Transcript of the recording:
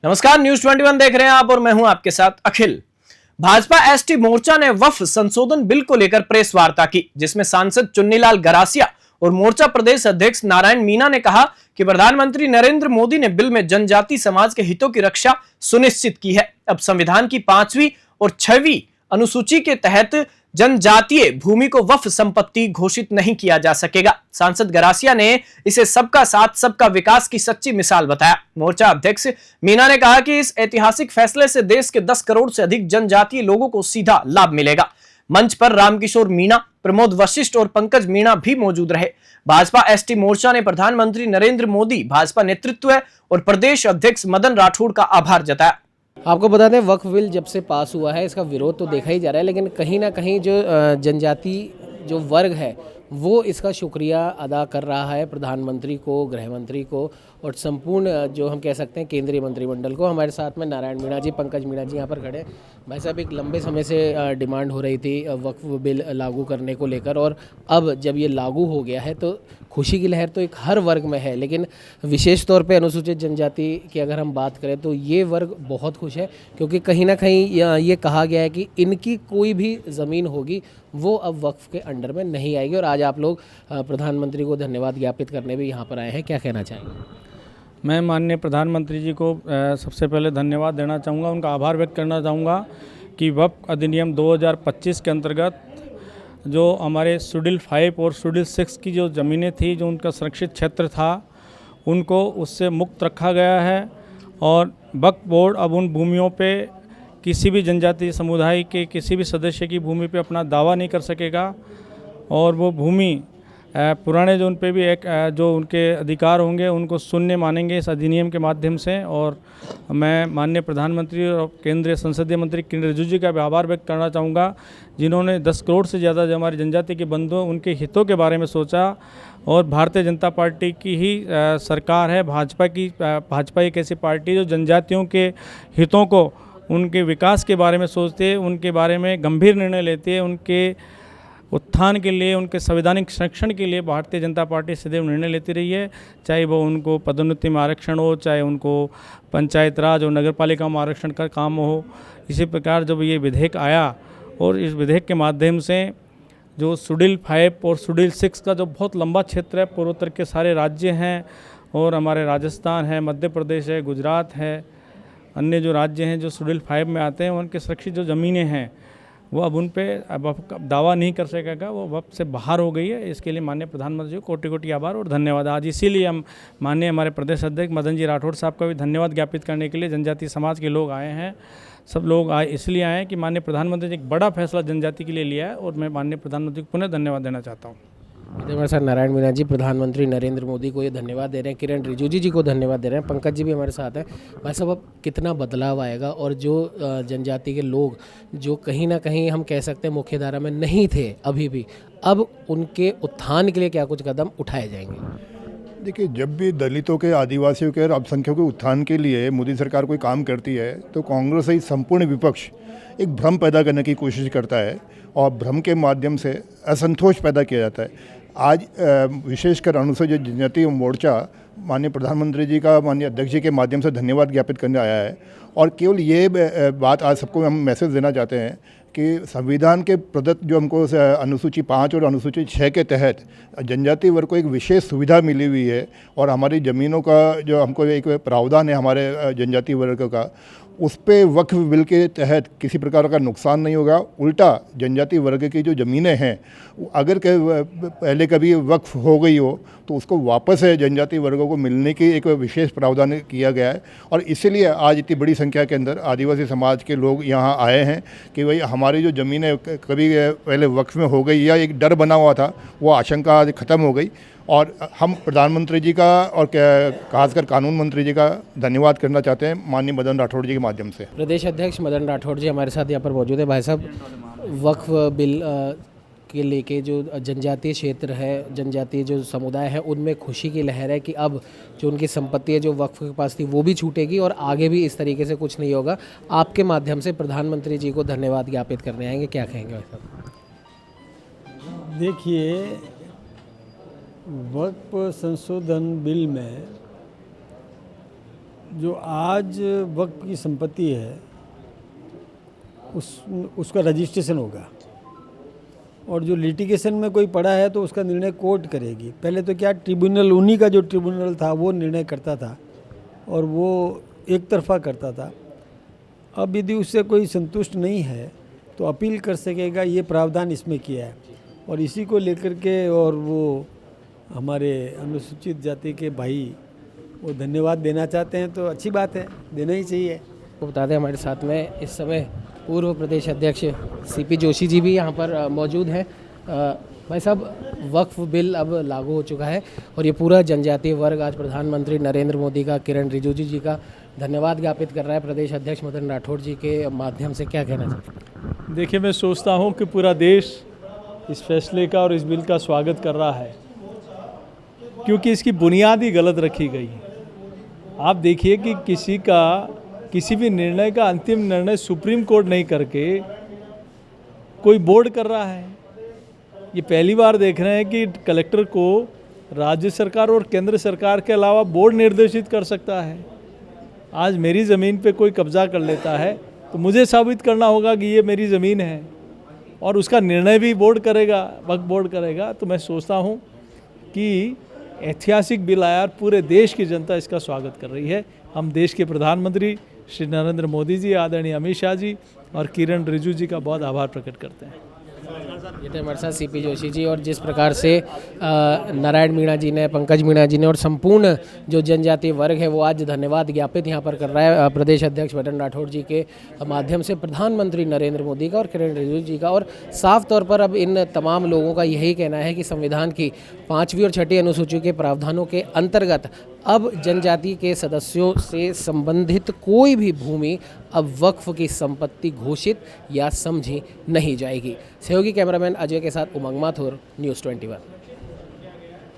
नमस्कार, न्यूज 21 देख रहे हैं आप और मैं हूं आपके साथ अखिल। भाजपा एसटी मोर्चा ने वक्फ संशोधन बिल को लेकर प्रेस वार्ता की, जिसमें सांसद चुन्नीलाल गरासिया और मोर्चा प्रदेश अध्यक्ष नारायण मीणा ने कहा कि प्रधानमंत्री नरेंद्र मोदी ने बिल में जनजाति समाज के हितों की रक्षा सुनिश्चित की है। अब संविधान की 5वीं और 6वीं अनुसूची के तहत जनजातीय भूमि को वक्फ संपत्ति घोषित नहीं किया जा सकेगा। सांसद गरासिया ने इसे सबका साथ सबका विकास की सच्ची मिसाल बताया। मोर्चा अध्यक्ष मीणा ने कहा कि इस ऐतिहासिक फैसले से देश के 10 करोड़ से अधिक जनजातीय लोगों को सीधा लाभ मिलेगा। मंच पर रामकिशोर मीणा, प्रमोद वशिष्ठ और पंकज मीणा भी मौजूद रहे। भाजपा एसटी मोर्चा ने प्रधानमंत्री नरेंद्र मोदी, भाजपा नेतृत्व और प्रदेश अध्यक्ष मदन राठौड़ का आभार जताया। आपको बता दें, वक्फ बिल जब से पास हुआ है इसका विरोध तो देखा ही जा रहा है, लेकिन कहीं ना कहीं जो जनजाति जो वर्ग है वो इसका शुक्रिया अदा कर रहा है प्रधानमंत्री को, गृह मंत्री को और संपूर्ण जो हम कह सकते हैं केंद्रीय मंत्रिमंडल को। हमारे साथ में नारायण मीणा जी, पंकज मीणा जी यहाँ पर खड़े हैं। भाई साहब, एक लंबे समय से डिमांड हो रही थी वक्फ बिल लागू करने को लेकर, और अब जब ये लागू हो गया है तो खुशी की लहर तो एक हर वर्ग में है, लेकिन विशेष तौर पे अनुसूचित जनजाति की अगर हम बात करें तो ये वर्ग बहुत खुश है, क्योंकि कहीं ना कहीं ये कहा गया है कि इनकी कोई भी ज़मीन होगी वो अब वक्फ के अंडर में नहीं आएगी। और आज आप लोग प्रधानमंत्री को धन्यवाद ज्ञापित करने भी यहाँ पर आए हैं, क्या कहना चाहेंगे? मैं माननीय प्रधानमंत्री जी को सबसे पहले धन्यवाद देना चाहूँगा, उनका आभार व्यक्त करना चाहूँगा कि वक्फ अधिनियम 2025 के अंतर्गत जो हमारे शेड्यूल 5 और शेड्यूल 6 की जो ज़मीनें थी, जो उनका सुरक्षित क्षेत्र था, उनको उससे मुक्त रखा गया है। और वक्फ बोर्ड अब उन भूमियों पे किसी भी जनजातीय समुदाय के किसी भी सदस्य की भूमि पे अपना दावा नहीं कर सकेगा, और वो भूमि पुराने जो उन पे भी एक जो उनके अधिकार होंगे उनको शून्य मानेंगे इस अधिनियम के माध्यम से। और मैं माननीय प्रधानमंत्री और केंद्रीय संसदीय मंत्री किरण रिजिजू जी का भी आभार व्यक्त करना चाहूँगा, जिन्होंने 10 करोड़ से ज़्यादा जो हमारी जनजाति के बंधु उनके हितों के बारे में सोचा। और भारतीय जनता पार्टी की ही सरकार है, भाजपा एक ऐसी पार्टी जो जनजातियों के हितों को, उनके विकास के बारे में सोचते है, उनके बारे में गंभीर निर्णय लेती है, उनके उत्थान के लिए, उनके संवैधानिक संरक्षण के लिए भारतीय जनता पार्टी सदैव निर्णय लेती रही है। चाहे वो उनको पदोन्नति में आरक्षण हो, चाहे उनको पंचायत राज और नगर पालिका में आरक्षण का काम हो। इसी प्रकार जब ये विधेयक आया और इस विधेयक के माध्यम से जो शेड्यूल 5 और शेड्यूल 6 का जो बहुत लंबा क्षेत्र है, पूर्वोत्तर के सारे राज्य हैं और हमारे राजस्थान है, मध्य प्रदेश है, गुजरात है, अन्य जो राज्य हैं जो शेड्यूल 5 में आते हैं, उनके सुरक्षित जो ज़मीनें हैं वो अब उन पे दावा नहीं कर सकेगा, वो वक्त से बाहर हो गई है। इसके लिए माननीय प्रधानमंत्री को कोटि कोटि आभार और धन्यवाद। आज इसीलिए हम माननीय हमारे प्रदेश अध्यक्ष मदन जी राठौड़ साहब का भी धन्यवाद ज्ञापित करने के लिए जनजातीय समाज के लोग आए हैं। सब लोग आए इसलिए आए हैं कि माननीय प्रधानमंत्री ने एक बड़ा फैसला जनजाति के लिए लिया है, और मैं माननीय प्रधानमंत्री को पुनः धन्यवाद देना चाहता हूँ। हमारे साथ नारायण मीणा जी प्रधानमंत्री नरेंद्र मोदी को ये धन्यवाद दे रहे हैं, किरण रिजिजू जी को धन्यवाद दे रहे हैं, पंकज जी भी हमारे साथ हैं। भाई साहब, अब कितना बदलाव आएगा, और जो जनजाति के लोग जो कहीं ना कहीं हम कह सकते हैं मुख्यधारा में नहीं थे अभी भी, अब उनके उत्थान के लिए क्या कुछ कदम उठाए जाएंगे? देखिए, जब भी दलितों के, आदिवासियों के और अल्पसंख्यकों के उत्थान के लिए मोदी सरकार कोई काम करती है तो कांग्रेस सहित संपूर्ण विपक्ष एक भ्रम पैदा करने की कोशिश करता है, और भ्रम के माध्यम से असंतोष पैदा किया जाता है। आज विशेषकर अनुसूचित जनजाति मोर्चा माननीय प्रधानमंत्री जी का, माननीय अध्यक्ष जी के माध्यम से धन्यवाद ज्ञापित करने आया है। और केवल ये बात आज सबको हम मैसेज देना चाहते हैं कि संविधान के प्रदत्त जो हमको अनुसूची 5 और अनुसूची 6 के तहत जनजाति वर्ग को एक विशेष सुविधा मिली हुई है, और हमारी ज़मीनों का जो हमको एक प्रावधान है हमारे जनजाति वर्ग का, उस पे वक्फ बिल के तहत किसी प्रकार का नुकसान नहीं होगा। उल्टा जनजाति वर्ग की जो ज़मीनें हैं, अगर पहले कभी वक्फ हो गई हो तो उसको वापस जनजाति वर्गों को मिलने की एक विशेष प्रावधान किया गया है। और इसीलिए आज इतनी बड़ी संख्या के अंदर आदिवासी समाज के लोग यहाँ आए हैं कि भाई हमारी जो ज़मीनें कभी पहले वक्फ में हो गई या एक डर बना हुआ था, वो आशंका आज ख़त्म हो गई। और हम प्रधानमंत्री जी का और खासकर कानून मंत्री जी का धन्यवाद करना चाहते हैं माननीय मदन राठौड़ जी के माध्यम से। प्रदेश अध्यक्ष मदन राठौड़ जी हमारे साथ यहाँ पर मौजूद है। भाई साहब, वक्फ बिल के लेके जो जनजातीय क्षेत्र है, जनजातीय जो समुदाय है, उनमें खुशी की लहर है कि अब जो उनकी संपत्ति है जो वक्फ के पास थी वो भी छूटेगी और आगे भी इस तरीके से कुछ नहीं होगा। आपके माध्यम से प्रधानमंत्री जी को धन्यवाद ज्ञापित करने आएंगे, क्या कहेंगे भाई साहब? देखिए, वक्फ संशोधन बिल में जो आज वक्फ की संपत्ति है उसका रजिस्ट्रेशन होगा, और जो लिटिगेशन में कोई पड़ा है तो उसका निर्णय कोर्ट करेगी। पहले तो क्या ट्रिब्यूनल, उन्हीं का जो ट्रिब्यूनल था वो निर्णय करता था और वो एक तरफा करता था। अब यदि उससे कोई संतुष्ट नहीं है तो अपील कर सकेगा, ये प्रावधान इसमें किया है। और इसी को लेकर के और वो हमारे अनुसूचित जाति के भाई वो धन्यवाद देना चाहते हैं, तो अच्छी बात है, देना ही चाहिए। को बता दें हमारे साथ में इस समय पूर्व प्रदेश अध्यक्ष सीपी जोशी जी भी यहाँ पर मौजूद हैं। भाई साहब, वक्फ बिल अब लागू हो चुका है और ये पूरा जनजातीय वर्ग आज प्रधानमंत्री नरेंद्र मोदी का, किरण रिजिजू जी का धन्यवाद ज्ञापित कर रहा है। प्रदेश अध्यक्ष मदन राठौड़ जी के माध्यम से क्या कहना चाहते हैं? देखिए, मैं सोचता हूँ कि पूरा देश इस फैसले का और इस बिल का स्वागत कर रहा है, क्योंकि इसकी बुनियाद ही गलत रखी गई है। आप देखिए कि किसी भी निर्णय का अंतिम निर्णय सुप्रीम कोर्ट नहीं करके कोई बोर्ड कर रहा है। ये पहली बार देख रहे हैं कि कलेक्टर को राज्य सरकार और केंद्र सरकार के अलावा बोर्ड निर्देशित कर सकता है। आज मेरी ज़मीन पे कोई कब्जा कर लेता है तो मुझे साबित करना होगा कि ये मेरी ज़मीन है, और उसका निर्णय भी बोर्ड करेगा, वक्फ बोर्ड करेगा। तो मैं सोचता हूँ कि ऐतिहासिक बिल आया, पूरे देश की जनता इसका स्वागत कर रही है। हम देश के प्रधानमंत्री श्री नरेंद्र मोदी जी, आदरणीय अमित शाह जी और किरण रिजिजू जी का बहुत आभार प्रकट करते हैं। ये थे हमारे साथ सीपी जोशी जी। और जिस प्रकार से नारायण मीणा जी ने, पंकज मीणा जी ने और संपूर्ण जो जनजातीय वर्ग है वो आज धन्यवाद ज्ञापित यहाँ पर कर रहा है प्रदेश अध्यक्ष मदन राठौड़ जी के माध्यम से प्रधानमंत्री नरेंद्र मोदी का और किरण रिजिजू जी का। और साफ तौर पर अब इन तमाम लोगों का यही कहना है कि संविधान की 5वीं और 6ठी अनुसूची के प्रावधानों के अंतर्गत अब जनजाति के सदस्यों से संबंधित कोई भी भूमि अब वक्फ की संपत्ति घोषित या समझी नहीं जाएगी। सहयोगी कैमरामैन अजय के साथ उमंग माथुर, न्यूज़ 21।